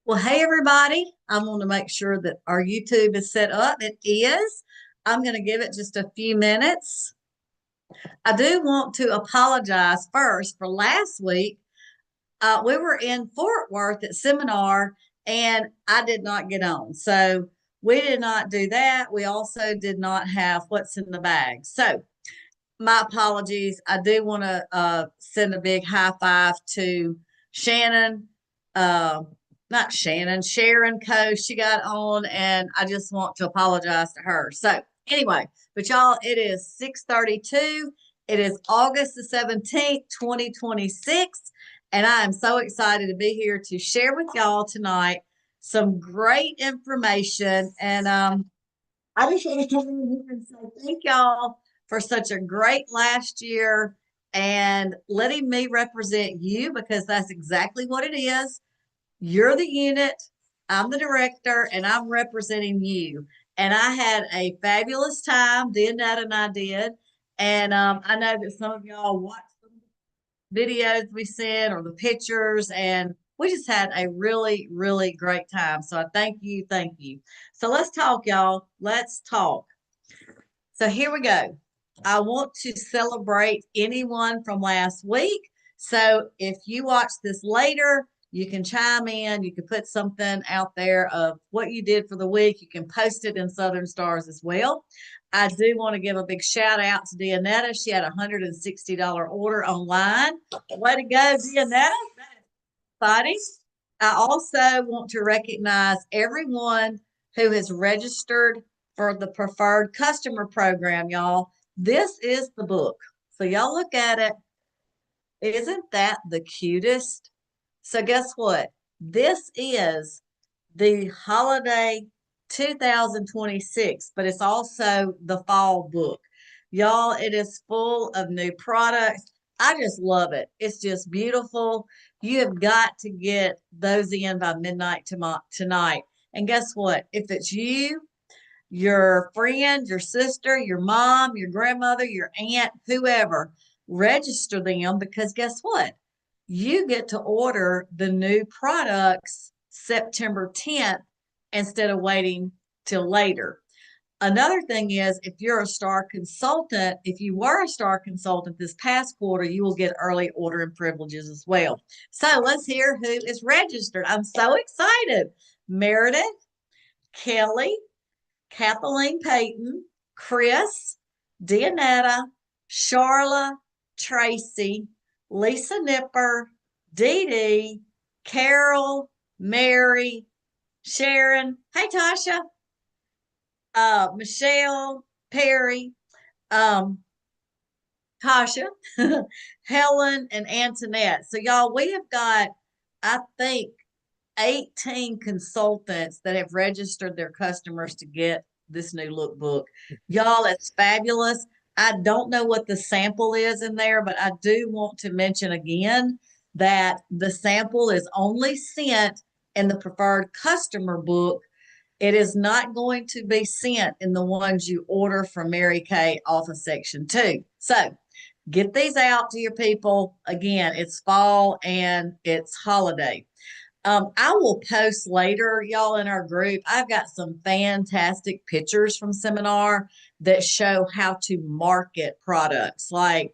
Well, hey, everybody. I want to make sure that our YouTube is set up. It is. I'm going to give it just a few minutes. I do want to apologize first for last week. We were in Fort Worth at seminar and I did not get on. So we did not do that. We also did not have what's in the bag. So my apologies. I do want to send a big high five to Shannon. Uh, Not Shannon, Sharon Coe. She got on, and I just want to apologize to her. So anyway, but y'all, it is 6:32. It is August the 17th, 2026. And I am so excited to be here to share with y'all tonight some great information. And I just want to come in here and say thank y'all for such a great last year and letting me represent you because that's exactly what it is. You're the unit, I'm the director, and I'm representing you. And I had a fabulous time. Deanette and I did. And I know that some of y'all watched the videos we sent or the pictures, and we just had a really, really great time. So I thank you. Thank you. So let's talk, y'all. Let's talk. So here we go. I want to celebrate anyone from last week. So if you watch this later, you can chime in. You can put something out there of what you did for the week. You can post it in Southern Stars as well. I do want to give a big shout out to Deanetta. She had a $160 order online. Way to go, Deanetta. Exciting. I also want to recognize everyone who has registered for the preferred customer program, y'all. This is the book. So y'all look at it. Isn't that the cutest? So guess what? This is the holiday 2026, but it's also the fall book. Y'all, it is full of new products. I just love it. It's just beautiful. You have got to get those in by midnight tonight. And guess what? If it's you, your friend, your sister, your mom, your grandmother, your aunt, whoever, register them because guess what? You get to order the new products September 10th instead of waiting till later. Another thing is if you're a star consultant, if you were a star consultant this past quarter, you will get early ordering privileges as well. So let's hear who is registered. I'm so excited. Meredith, Kelly, Kathleen Payton, Chris, Deanetta, Charla, Tracy, Lisa Nipper, Dee Dee, Carol, Mary, Sharon. Hey, Tasha. Michelle, Perry, um, Tasha, Helen, and Antoinette. So, y'all, we have got, I think, 18 consultants that have registered their customers to get this new lookbook. Y'all, it's fabulous. I don't know what the sample is in there, but I do want to mention again that the sample is only sent in the preferred customer book. It is not going to be sent in the ones you order from Mary Kay off of section 2. So get these out to your people. Again, it's fall and it's holiday. I will post later, y'all, in our group. I've got some fantastic pictures from seminar that show how to market products, like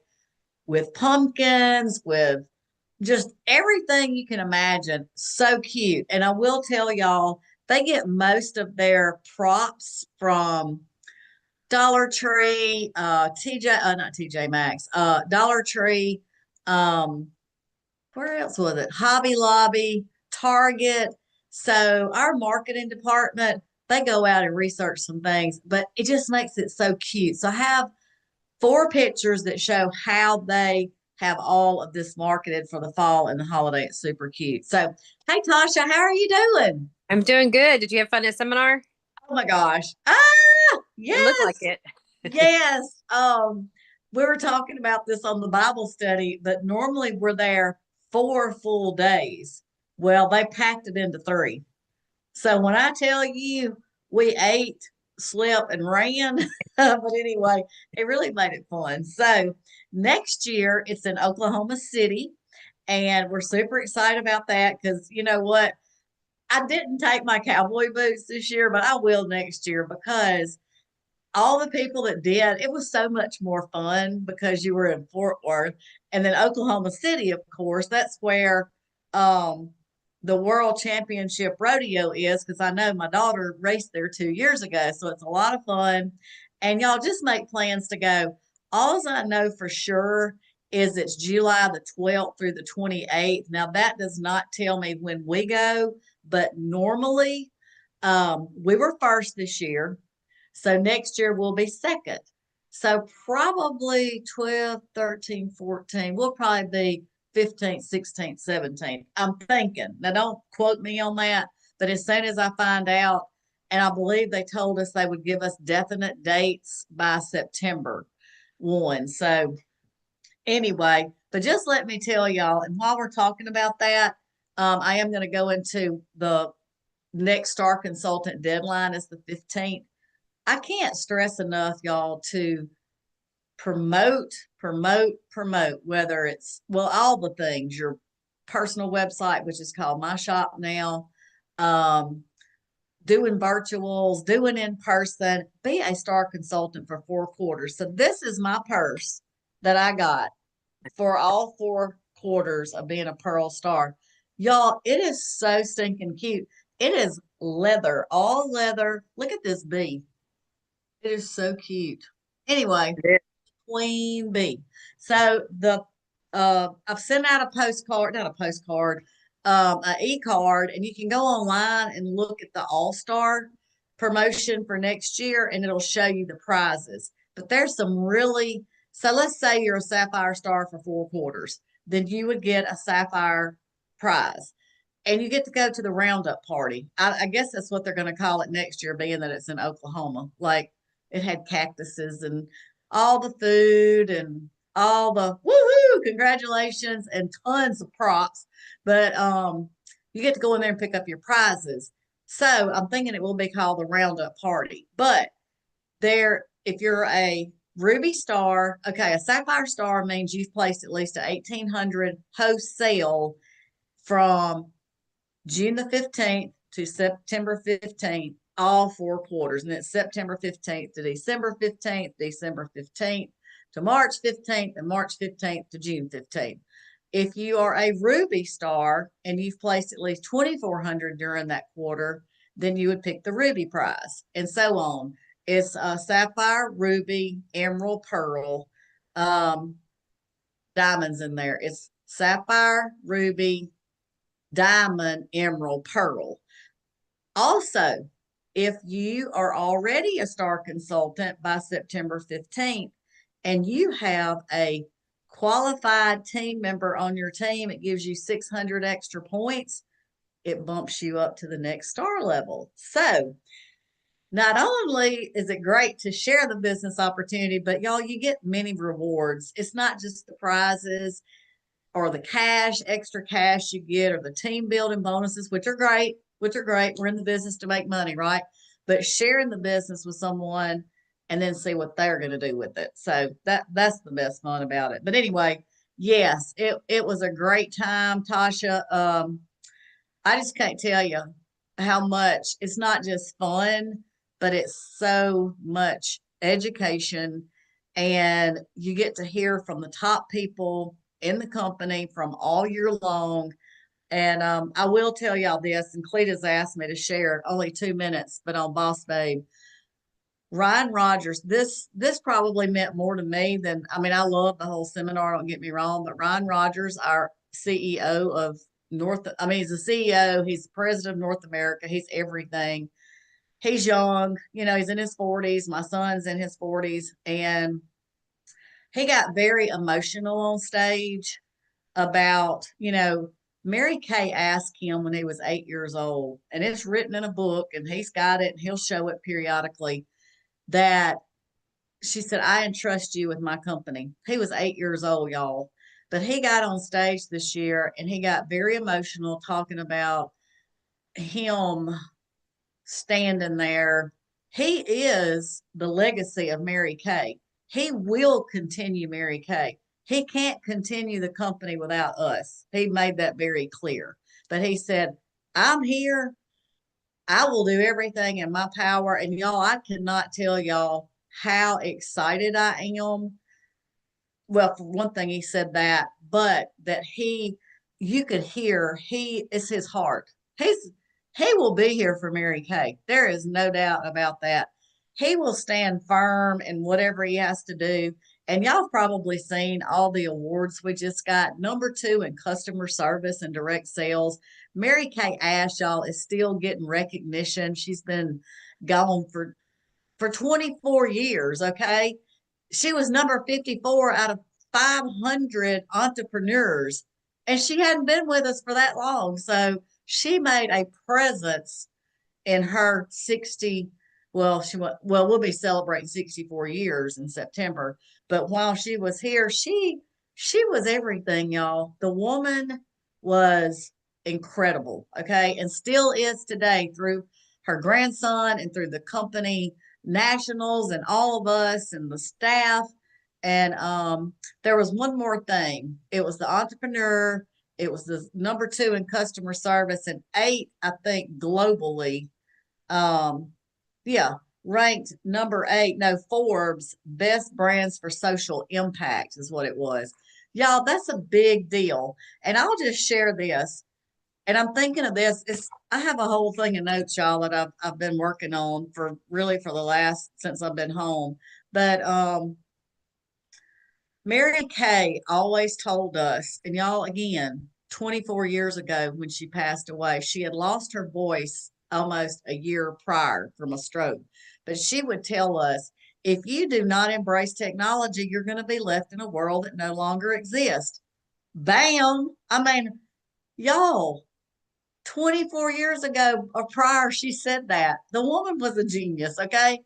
with pumpkins, with just everything you can imagine. So cute. And I will tell y'all, they get most of their props from Dollar Tree, not TJ Maxx, Dollar Tree, um, where else was it? Hobby Lobby, Target. So our marketing department, they go out and research some things, but it just makes it so cute. So I have 4 pictures that show how they have all of this marketed for the fall and the holiday. It's super cute. So, hey, Tasha, how are you doing? I'm doing good. Did you have fun at seminar? Oh my gosh. It looked like Yes. it. Yes. We were talking about this on the Bible study, but normally we're there 4 full days. Well, they packed it into 3. So when I tell you we ate, slept, and ran, but anyway, it really made it fun. So next year it's in Oklahoma City, and we're super excited about that because you know what? I didn't take my cowboy boots this year, but I will next year because all the people that did, it was so much more fun because you were in Fort Worth and then Oklahoma City, of course. That's where um, the World Championship Rodeo is because I know my daughter raced there 2 years ago. So it's a lot of fun. And y'all just make plans to go. All I know for sure is it's July the 12th through the 28th. Now, that does not tell me when we go, but normally we were first this year. So next year we'll be second. So probably 12, 13, 14. We'll probably be 15th, 16th, 17th. I'm thinking. Now, don't quote me on that, but as soon as I find out, and I believe they told us they would give us definite dates by September 1. So anyway, but just let me tell y'all, and while we're talking about that, I am going to go into the next star consultant deadline is the 15th. I can't stress enough, y'all, to promote, whether it's, well, all the things, your personal website, which is called My Shop now, um, doing virtuals, doing in person, be a star consultant for 4 quarters. So this is my purse that I got for all 4 quarters of being a Pearl Star. Y'all, it is so stinking cute. It is leather, all leather. Look at this bee. It is so cute. Anyway, Yeah. Queen Bee. So I've sent out a postcard, not a postcard, an e-card, and you can go online and look at the All-Star promotion for next year, and it'll show you the prizes. But there's some really, so let's say you're a Sapphire Star for 4 quarters, then you would get a Sapphire prize. And you get to go to the roundup party. I guess that's what they're going to call it next year, being that it's in Oklahoma. Like it had cactuses and all the food and all the woohoo, congratulations and tons of props. But you get to go in there and pick up your prizes. So I'm thinking it will be called the roundup party. But there, if you're a Ruby Star, okay, a Sapphire Star means you've placed at least a 1800 host sale from June the 15th to September 15th, all 4 quarters. And it's September 15th to December 15th, December 15th to March 15th, and March 15th to June 15th. If you are a Ruby Star and you've placed at least 2,400 during that quarter, then you would pick the Ruby prize and so on. It's Sapphire, Ruby, Emerald, Pearl, um, diamonds in there. It's Sapphire, Ruby, Diamond, Emerald, Pearl. Also, if you are already a star consultant by September 15th and you have a qualified team member on your team, it gives you 600 extra points. It bumps you up to the next star level. So, not only is it great to share the business opportunity, but y'all, you get many rewards. It's not just the prizes or the cash, extra cash you get, or the team building bonuses, which are great, which are great. We're in the business to make money, right? But sharing the business with someone and then see what they're going to do with it. So that's the best fun about it. But anyway, yes, it was a great time, Tasha. I just can't tell you how much it's not just fun, but it's so much education. And you get to hear from the top people in the company from all year long. And I will tell y'all this, and Cleta's asked me to share it, only 2 minutes, but on Boss Babe. Ryan Rogers, this probably meant more to me than, I mean, I love the whole seminar, don't get me wrong, but Ryan Rogers, our CEO of he's the CEO, he's the president of North America, he's everything. He's young, he's in his 40s. My son's in his 40s, and he got very emotional on stage about, Mary Kay asked him when he was 8 years old, and it's written in a book, and he's got it, and he'll show it periodically, that she said, I entrust you with my company. He was 8 years old, y'all. But he got on stage this year and he got very emotional talking about him standing there. He is the legacy of Mary Kay. He will continue Mary Kay. He can't continue the company without us. He made that very clear. But he said, I'm here. I will do everything in my power. And y'all, I cannot tell y'all how excited I am. Well, for one thing, he said that, but that you could hear it's his heart. He's, he will be here for Mary Kay. There is no doubt about that. He will stand firm in whatever he has to do. And y'all have probably seen all the awards we just got. #2 in customer service and direct sales. Mary Kay Ash, y'all, is still getting recognition. She's been gone for 24 years, okay? She was number 54 out of 500 entrepreneurs, and she hadn't been with us for that long. So she made a presence in her 60. Well, we'll be celebrating 64 years in September. But while she was here, she was everything, y'all. The woman was incredible, okay, and still is today through her grandson and through the company nationals and all of us and the staff. And there was one more thing. It was the entrepreneur. It was the #2 in customer service and 8, I think, globally. Um, yeah, ranked #8. No, Forbes best brands for social impact is what it was. Y'all, that's a big deal. And I'll just share this. And I'm thinking of this. I have a whole thing of notes, y'all, that I've been working on for really for the last since I've been home. But Mary Kay always told us, and y'all, again, 24 years ago when she passed away, she had lost her voice almost a year prior from a stroke. But she would tell us, if you do not embrace technology, you're going to be left in a world that no longer exists. Bam! I mean, y'all, 24 years ago or prior, she said that. The woman was a genius, okay?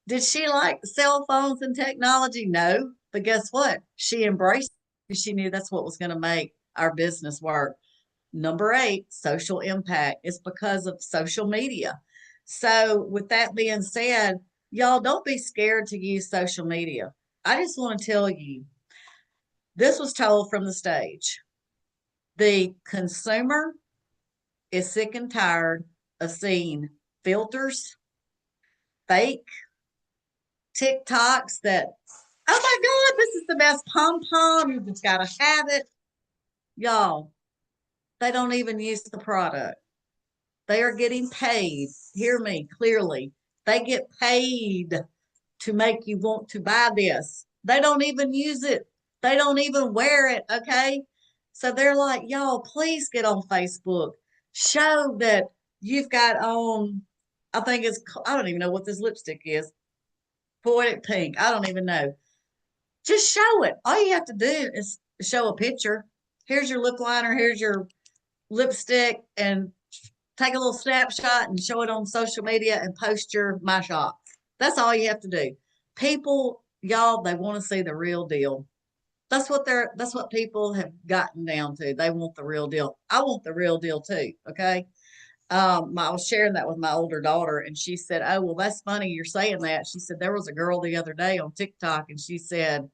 Did she like cell phones and technology? No. But guess what? She embraced it because she knew that's what was going to make our business work. #8, social impact. It's because of social media. So, with that being said, y'all don't be scared to use social media. I just want to tell you this was told from the stage. The consumer is sick and tired of seeing filters, fake TikToks that, oh my God, this is the best pom pom. You just got to have it. Y'all, they don't even use the product. They are getting paid. Hear me clearly. They get paid to make you want to buy this. They don't even use it. They don't even wear it. Okay. So they're like, y'all, please get on Facebook. Show that you've got on, I think I don't even know what this lipstick is. Poetic pink. I don't even know. Just show it. All you have to do is show a picture. Here's your lip liner. Here's your lipstick, and take a little snapshot and show it on social media and post your my shop. That's all you have to do. People, y'all, they want to see the real deal. That's what people have gotten down to. They want the real deal. I want the real deal too. Okay. I was sharing that with my older daughter, and she said, "Oh, well, that's funny you're saying that." She said there was a girl the other day on TikTok, and she said,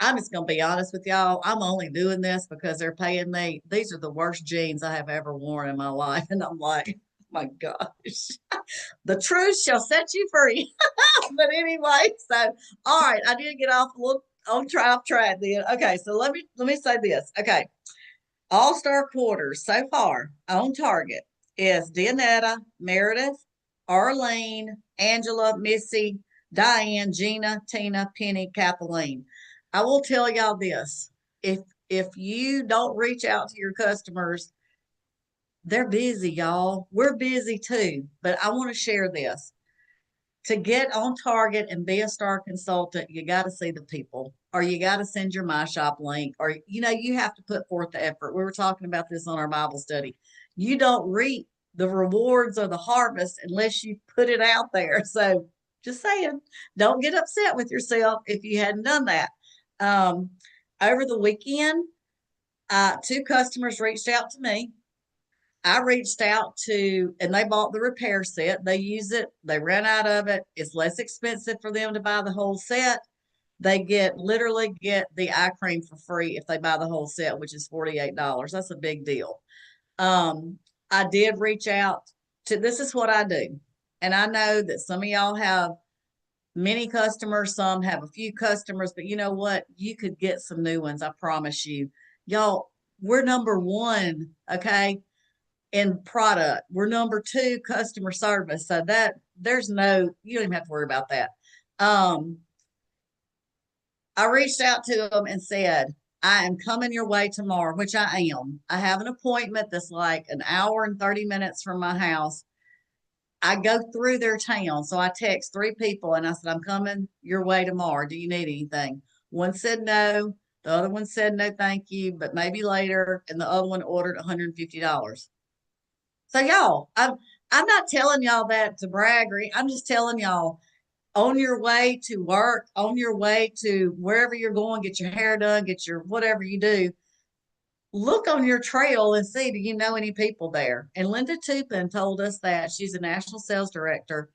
I'm just gonna be honest with y'all. I'm only doing this because they're paying me. These are the worst jeans I have ever worn in my life. And I'm like, oh my gosh, the truth shall set you free. But anyway, so all right, I did get off a little off track then. Okay, so let me say this. Okay. All-star quarters so far on target is Deanetta, Meredith, Arlene, Angela, Missy, Diane, Gina, Tina, Penny, Kathleen. I will tell y'all this. If you don't reach out to your customers, they're busy, y'all. We're busy too. But I want to share this. To get on target and be a star consultant, you got to see the people, or you got to send your My Shop link, or you have to put forth the effort. We were talking about this on our Bible study. You don't reap the rewards or the harvest unless you put it out there. So just saying, don't get upset with yourself if you hadn't done that. Um, Over the weekend, 2 customers reached out to me. I reached out to, and they bought the repair set. They use it. They ran out of it. It's less expensive for them to buy the whole set. They literally get the eye cream for free if they buy the whole set, which is $48. That's a big deal. Um, I did reach out to, this is what I do. And I know that some of y'all have many customers, some have a few customers, but you know what? You could get some new ones. I promise you. Y'all, we're number one, okay, in product. We're number two customer service. So that there's no, you don't even have to worry about that. Um, I reached out to them and said, I am coming your way tomorrow, which I am. I have an appointment that's like an hour and 30 minutes from my house. I go through their town. So I text three people and I said, I'm coming your way tomorrow. Do you need anything? One said no. The other one said no, thank you, but maybe later. And the other one ordered $150. So y'all, I'm not telling y'all that to braggery. I'm just telling y'all on your way to work, on your way to wherever you're going, get your hair done, get your whatever you do, look on your trail and see, do you know any people there? And Linda Tupin told us that. She's a national sales director.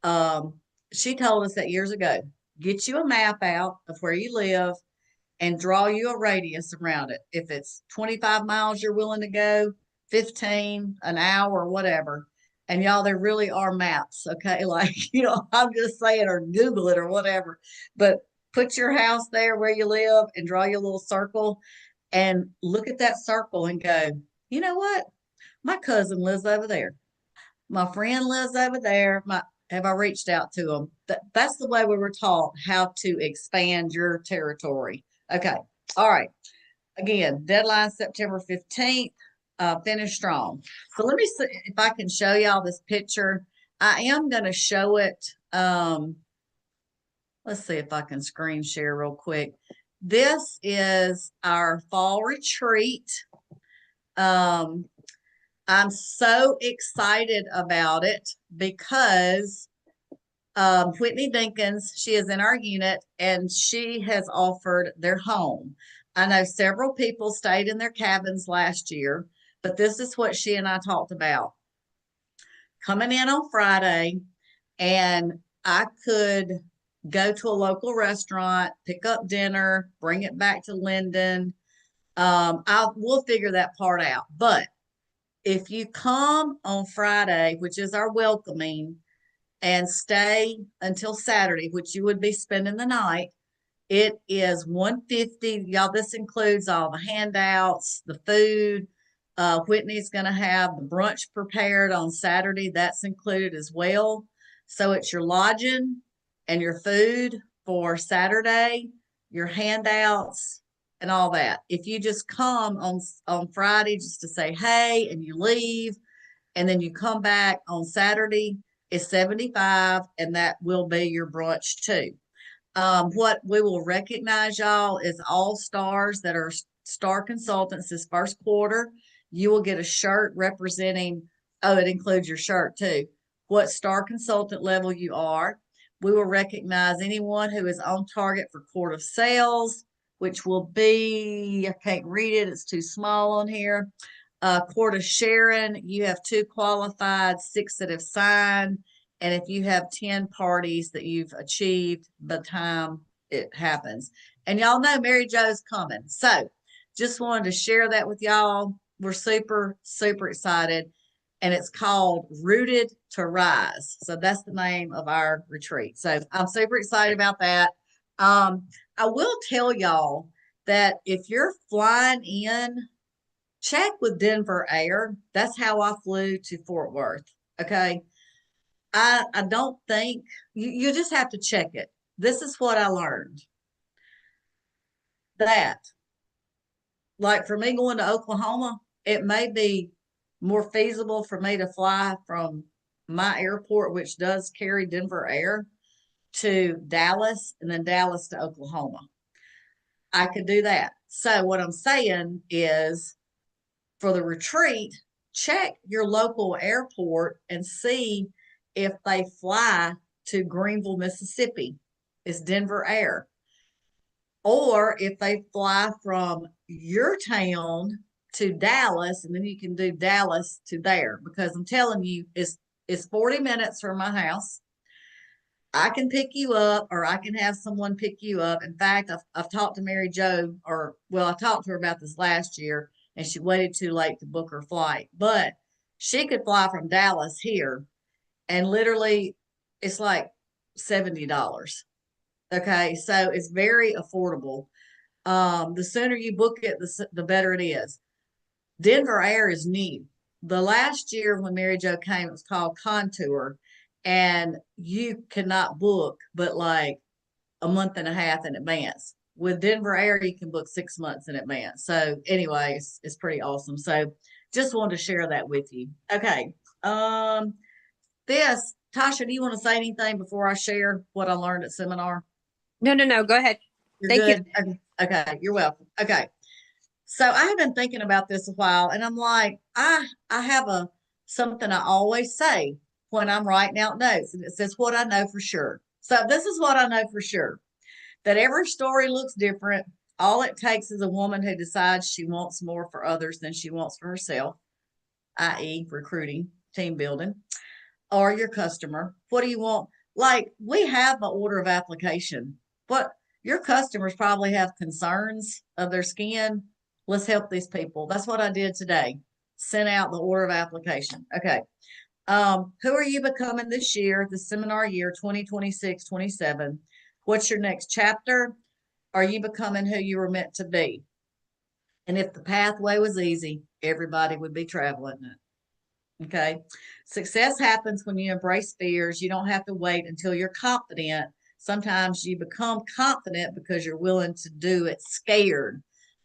Um, she told us that years ago. Get you a map out of where you live and draw you a radius around it. If it's 25 miles you're willing to go, 15, an hour, whatever. And y'all, there really are maps, okay? Like, I'm just saying, or Google it or whatever. But put your house there where you live and draw your little circle and look at that circle and go, you know what? My cousin lives over there. My friend lives over there. Have I reached out to them? That's the way we were taught how to expand your territory. Okay. All right. Again, deadline September 15th. Finish strong. So let me see if I can show y'all this picture. I am going to show it. Let's see if I can screen share real quick. This is our fall retreat. I'm so excited about it because Whitney Dinkins, she is in our unit and she has offered their home. I know several people stayed in their cabins last year, but this is what she and I talked about. Coming in on Friday, and I could go to a local restaurant, pick up dinner, bring it back to Linden. We'll figure that part out. But if you come on Friday, which is our welcoming, and stay until Saturday, which you would be spending the night, it is $150. Y'all, this includes all the handouts, the food. Whitney's going to have the brunch prepared on Saturday. That's included as well. So it's your lodging and your food for Saturday, your handouts, and all that. If you just come on Friday just to say hey and you leave, and then you come back on Saturday, it's 75, and that will be your brunch too. What we will recognize, y'all, is all stars that are star consultants this first quarter. You will get a shirt representing, oh, it includes your shirt too, what star consultant level you are. We will recognize anyone who is on target for court of sales, which will be, I can't read it, it's too small on here. Court of Sharon, you have 2 qualified, 6 that have signed. And if you have 10 parties that you've achieved by the time it happens. And y'all know Mary Jo's coming. So just wanted to share that with y'all. We're super, super excited. And it's called Rooted to Rise. So that's the name of our retreat. So I'm super excited about that. I will tell y'all that if you're flying in, check with Denver Air. That's how I flew to Fort Worth. Okay. I don't think you just have to check it. This is what I learned. That, like for me going to Oklahoma, it may be more feasible for me to fly from my airport, which does carry Denver Air, to Dallas and then Dallas to Oklahoma. I could do that. So what I'm saying is for the retreat, check your local airport and see if they fly to Greenville, Mississippi. It's Denver Air. Or if they fly from your town to Dallas, and then you can do Dallas to there. Because I'm telling you, it's 40 minutes from my house. I can pick you up, or I can have someone pick you up. In fact, I've talked to Mary Jo, I talked to her about this last year, and she waited too late to book her flight. But she could fly from Dallas here, and literally it's like $70. Okay, so it's very affordable. The sooner you book it, the better it is. Denver Air is new. The last year when Mary Jo came, it was called Contour, and you cannot book but like a month and a half in advance. With Denver Air, you can book 6 months in advance. So, anyways, it's pretty awesome. So, just wanted to share that with you. Okay. This Tasha, do you want to say anything before I share what I learned at seminar? No. Go ahead. You're Thank you. good. Okay, you're welcome. Okay. So I have been thinking about this a while, and I'm like, I have a something I always say when I'm writing out notes, and it says what I know for sure. So this is what I know for sure, that every story looks different. All it takes is a woman who decides she wants more for others than she wants for herself, i.e., recruiting, team building, or your customer. What do you want? Like, we have the order of application, but your customers probably have concerns of their skin. Let's help these people. That's what I did today. Sent out the order of application. Okay. Who are you becoming this year, the seminar year 2026-27? What's your next chapter? Are you becoming who you were meant to be? And if the pathway was easy, everybody would be traveling it. Okay. Success happens when you embrace fears. You don't have to wait until you're confident. Sometimes you become confident because you're willing to do it scared.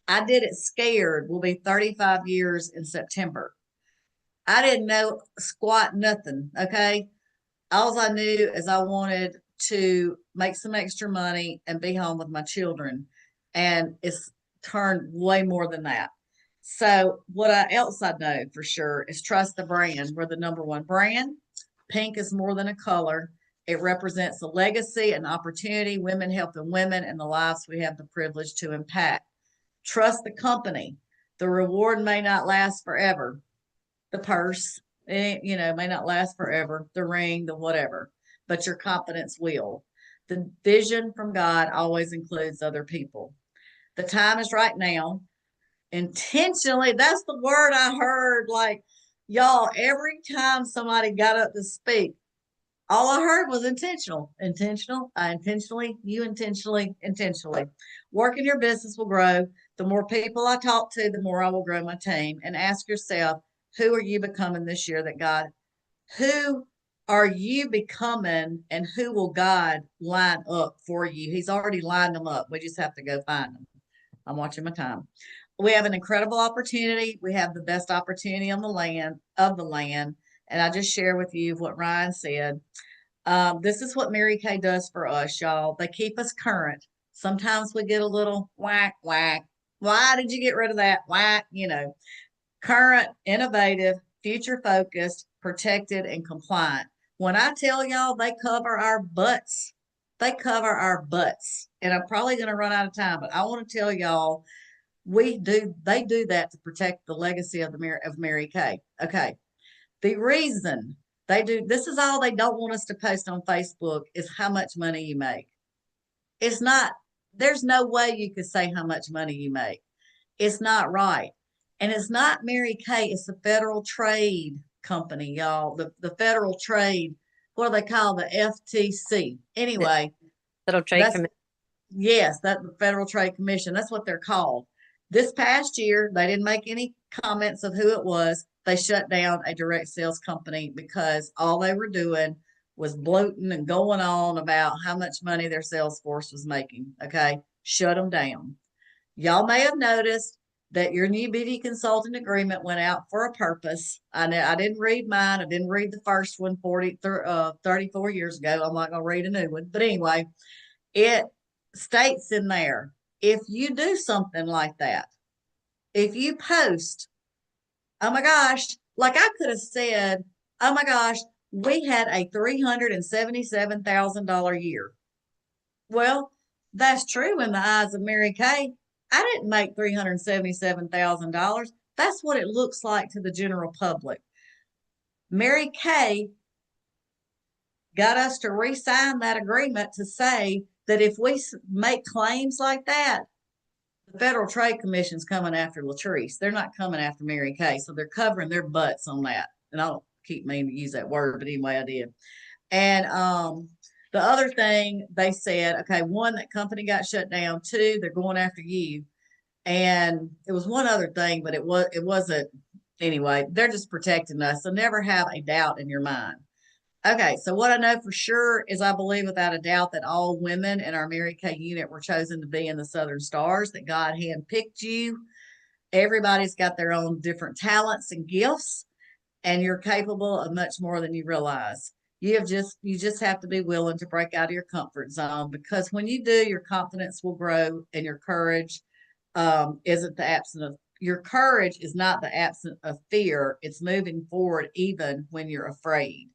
I did it scared. Will be 35 years in September. I didn't know squat nothing. Okay. All I knew is I wanted to make some extra money and be home with my children. And it's turned way more than that. So else I know for sure is trust the brand. We're the number one brand. Pink is more than a color. It represents a legacy, an opportunity, women helping women, and the lives we have the privilege to impact. Trust the company. The reward may not last forever. The purse, may not last forever. The ring, the whatever, but your confidence will. The vision from God always includes other people. The time is right now. Intentionally, that's the word I heard. Like, y'all, every time somebody got up to speak, all I heard was intentional. I intentionally, you intentionally. Working your business will grow. The more people I talk to, the more I will grow my team. And ask yourself, who are you becoming this year who are you becoming, and who will God line up for you? He's already lined them up. We just have to go find them. I'm watching my time. We have an incredible opportunity. We have the best opportunity on the land. And I just share with you what Ryan said. This is what Mary Kay does for us, y'all. They keep us current. Sometimes we get a little whack, whack. Why did you get rid of that? Whack, current, innovative, future focused, protected, and compliant. When I tell y'all they cover our butts, they cover our butts. And I'm probably going to run out of time, but I want to tell y'all they do that to protect the legacy of Mary Kay. Okay. The reason they do this is all they don't want us to post on Facebook is how much money you make. It's not, there's no way you could say how much money you make. It's not right. And it's not Mary Kay, it's the Federal Trade Company, y'all. The Federal Trade, what do they call the FTC? Anyway, Federal Trade Commission. Yes, that the Federal Trade Commission. That's what they're called. This past year, they didn't make any comments of who it was. They shut down a direct sales company because all they were doing was bloating and going on about how much money their sales force was making. Okay, shut them down. Y'all may have noticed that your new beauty consultant agreement went out for a purpose. I know I didn't read mine. I didn't read the first one 34 years ago. I'm not going to read a new one. But anyway, it states in there, if you do something like that, if you post, oh my gosh, like I could have said, oh my gosh, we had a $377,000 year. Well, that's true in the eyes of Mary Kay. I didn't make $377,000. That's what it looks like to the general public. Mary Kay got us to re-sign that agreement to say that if we make claims like that, the Federal Trade Commission's coming after Latrice. They're not coming after Mary Kay. So they're covering their butts on that. And I don't keep meaning to use that word, but anyway, I did. And the other thing they said, okay, one, that company got shut down. Two, they're going after you. And it was one other thing, but it wasn't anyway. They're just protecting us. So never have a doubt in your mind. Okay, so what I know for sure is I believe without a doubt that all women in our Mary Kay unit were chosen to be in the Southern Stars, that God handpicked you. Everybody's got their own different talents and gifts, and you're capable of much more than you realize. You just have to be willing to break out of your comfort zone, because when you do, your confidence will grow, and your courage isn't the absence of your courage is not the absence of fear. It's moving forward even when you're afraid.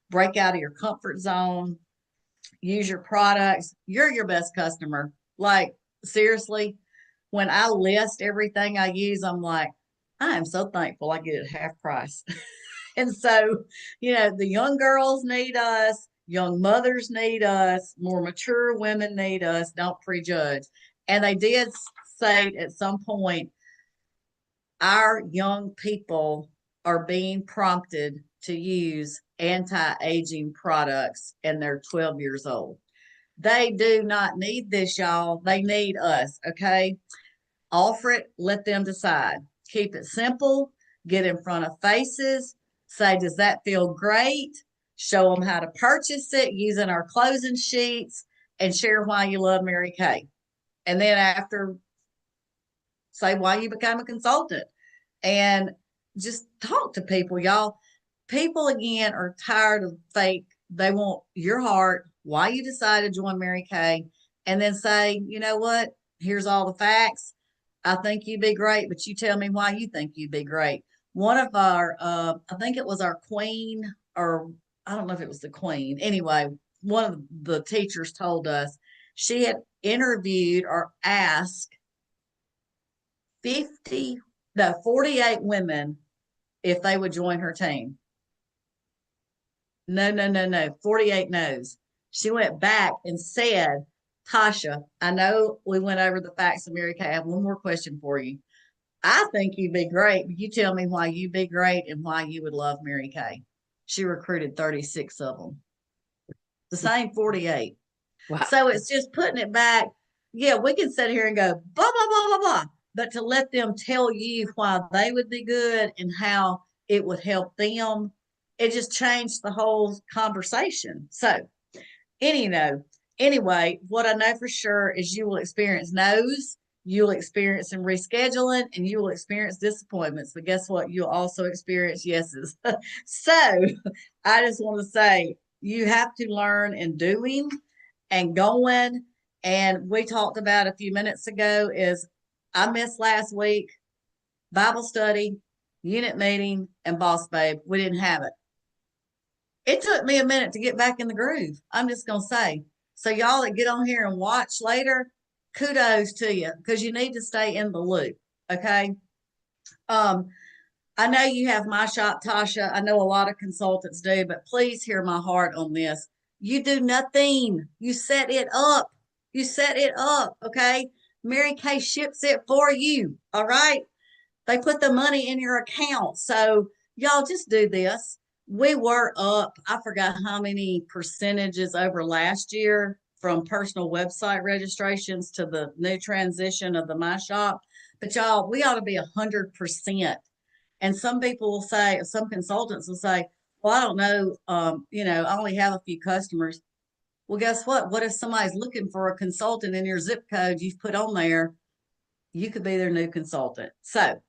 Break out of your comfort zone, use your products. You're your best customer. Like, seriously, when I list everything I use, I'm like, I am so thankful I get it half price. And so, the young girls need us, young mothers need us, more mature women need us. Don't prejudge. And they did say at some point, our young people are being prompted to use anti-aging products, and they're 12 years old. They do not need this, y'all. They need us, okay? Offer it, let them decide. Keep it simple, get in front of faces, say, does that feel great? Show them how to purchase it using our closing sheets, and share why you love Mary Kay. And then after, say why you became a consultant, and just talk to people, y'all. People, again, are tired of fake. They want your heart, why you decided to join Mary Kay, and then say, you know what? Here's all the facts. I think you'd be great, but you tell me why you think you'd be great. One of our, I think it was our queen, or I don't know if it was the queen. Anyway, one of the teachers told us she had interviewed or asked 48 women if they would join her team. No, no, no, no. 48 no's. She went back and said, Tasha, I know we went over the facts of Mary Kay. I have one more question for you. I think you'd be great, but you tell me why you'd be great and why you would love Mary Kay. She recruited 36 of them. The same 48. Wow. So it's just putting it back. Yeah, we can sit here and go, blah, blah, blah, blah, blah. But to let them tell you why they would be good and how it would help them, it just changed the whole conversation. So, anyway, what I know for sure is you will experience no's, you'll experience some rescheduling, and you will experience disappointments. But guess what? You'll also experience yeses. So, I just want to say you have to learn in doing and going. And we talked about a few minutes ago is I missed last week Bible study, unit meeting, and Boss Babe. We didn't have it. It took me a minute to get back in the groove. I'm just going to say. So y'all that get on here and watch later, kudos to you, because you need to stay in the loop. Okay. I know you have my shop, Tasha. I know a lot of consultants do, but please hear my heart on this. You do nothing. You set it up. You set it up. Okay. Mary Kay ships it for you. All right. They put the money in your account. So y'all just do this. We were up, I forgot how many percentages over last year from personal website registrations to the new transition of the My Shop. But y'all, we ought to be 100%. And some people will say, some consultants will say, well, I don't know, I only have a few customers. Well, guess what? What if somebody's looking for a consultant in your zip code you've put on there? You could be their new consultant. So,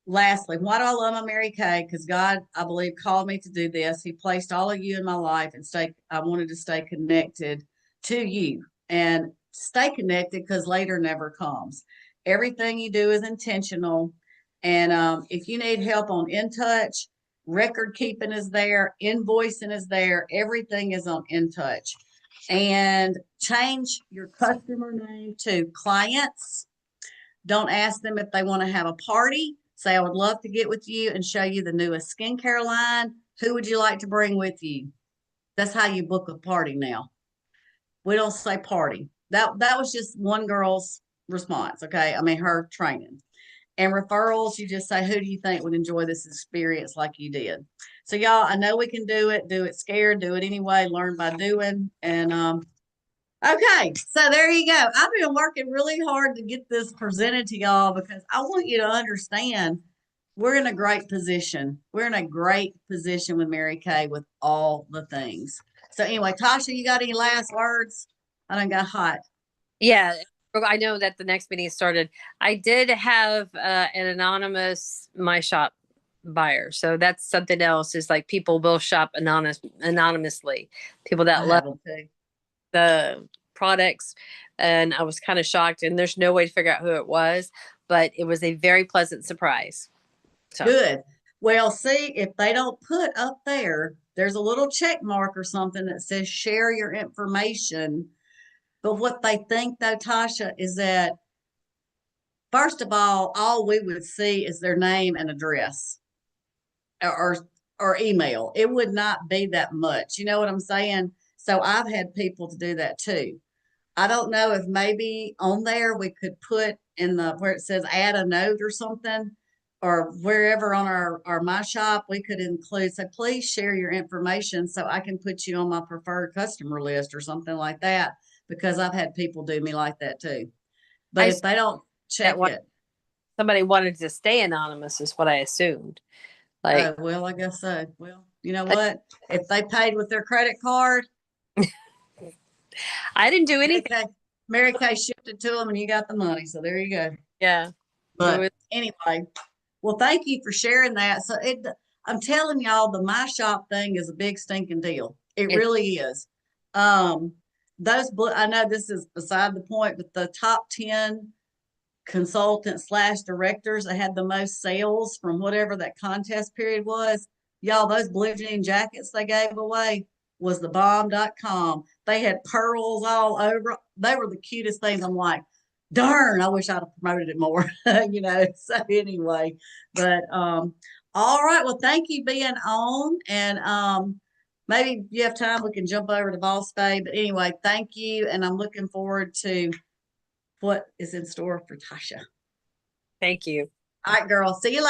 lastly, why do I love my Mary Kay? Because God, I believe, called me to do this. He placed all of you in my life, and I wanted to stay connected to you and stay connected, because later never comes. Everything you do is intentional. And if you need help on InTouch, record keeping is there, invoicing is there, everything is on InTouch. And change your customer name to clients. Don't ask them if they want to have a party. Say, I would love to get with you and show you the newest skincare line. Who would you like to bring with you? That's how you book a party now. We don't say party. That was just one girl's response. Okay. I mean, her training. And referrals, you just say, who do you think would enjoy this experience like you did? So, y'all, I know we can do it scared, do it anyway, learn by doing. And okay, so there you go. I've been working really hard to get this presented to y'all because I want you to understand we're in a great position. We're in a great position with Mary Kay with all the things. So anyway, Tasha, you got any last words? I done got hot. Yeah, I know that the next meeting started. I did have an anonymous my shop buyer, so that's something else. Is like people will shop anonymously. People I that love have them too. the products, and I was kind of shocked. And there's no way to figure out who it was, but it was a very pleasant surprise. So Good. Well, see, if they don't put up there, there's a little check mark or something that says share your information. But what they think though, Tasha, is that first of all we would see is their name and address or or email. It would not be that much. You know what I'm saying? So I've had people to do that too. I don't know if maybe on there we could put in the where it says add a note or something, or wherever on our my shop we could include, so please share your information so I can put you on my preferred customer list or something like that, because I've had people do me like that too. But I if assumed they don't that check one, it, somebody wanted to stay anonymous is what I assumed. Like oh well, I guess so. Well, you know what? If they paid with their credit card, I didn't do Mary anything. Kay, Mary Kay shipped it to them and you got the money. So there you go. Yeah, it But was. anyway, well, thank you for sharing that. So I'm telling y'all, the My Shop thing is a big stinking deal. It It, really is. Um, I know this is beside the point, but the top 10 consultants slash directors that had the most sales from whatever that contest period was, y'all, those blue jean jackets they gave away was the bomb.com. They had pearls all over. They were the cutest things. I'm like, darn, I wish I'd have promoted it more, you know. So anyway, but all right. Well, thank you being on. And maybe if you have time, we can jump over to Boss Bay. But anyway, thank you. And I'm looking forward to what is in store for Tasha. Thank you. All right, girl. See you later.